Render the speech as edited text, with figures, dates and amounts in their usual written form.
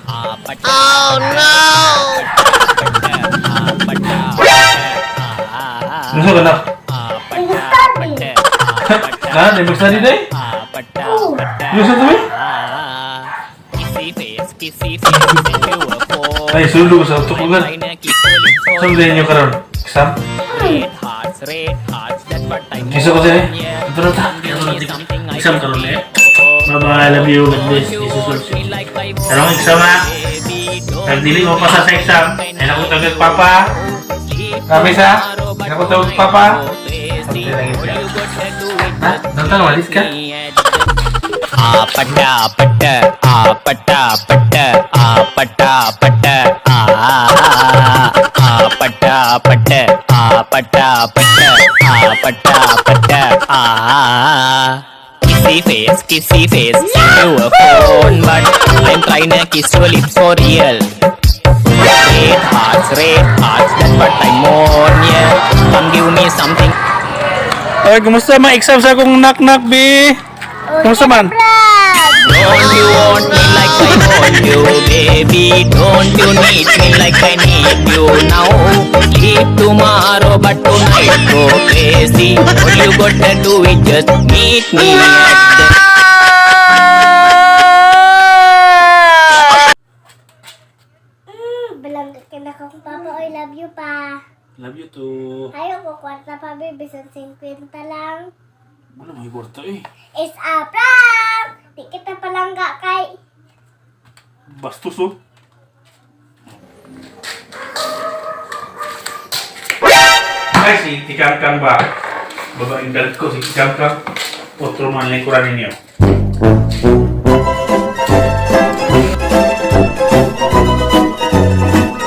Oh no! Gusto ka na? Ha? Nag-study day? Gusto to eh? Ay, sulu sa tukugan. Saan din nyo karoon? Exam? Kiso ko sa'yo? Ito na ta. Exam karoon eh? Mama, I love you. God bless. Jesus loves you. Anong exam ha? Nagdili mo pa sa exam. Ay naku tawag papa. Kamis ha? Ay naku tawag papa. Okay lang ito. Ha? Nantang walis ka? Pata pata pata pata pata pata pata pata pata pata pata kissy face to a phone, but I'm trying to kiss your lips for real. Red hearts, that's what I'm on, yeah. Come give me something. Ay, kumusta mga exam sa akong knock-knock, B? Kumusta man? Don't you want me like I want you, baby? Don't you need me like I need you now? Leave tomorrow, but tonight go crazy. All you gotta do is just meet me at the... Balangga ka na kung papa, I love you pa. Love you too. Ayaw ko kwarta pa, baby, sa 50 lang. Ano may kwarta eh? It's a prank! Di kita palangga kay... Bastos oh. Ay, si Tikangkang ba? Babaeng galit ko, si Tikangkang. Otro man lingkuran ninyo.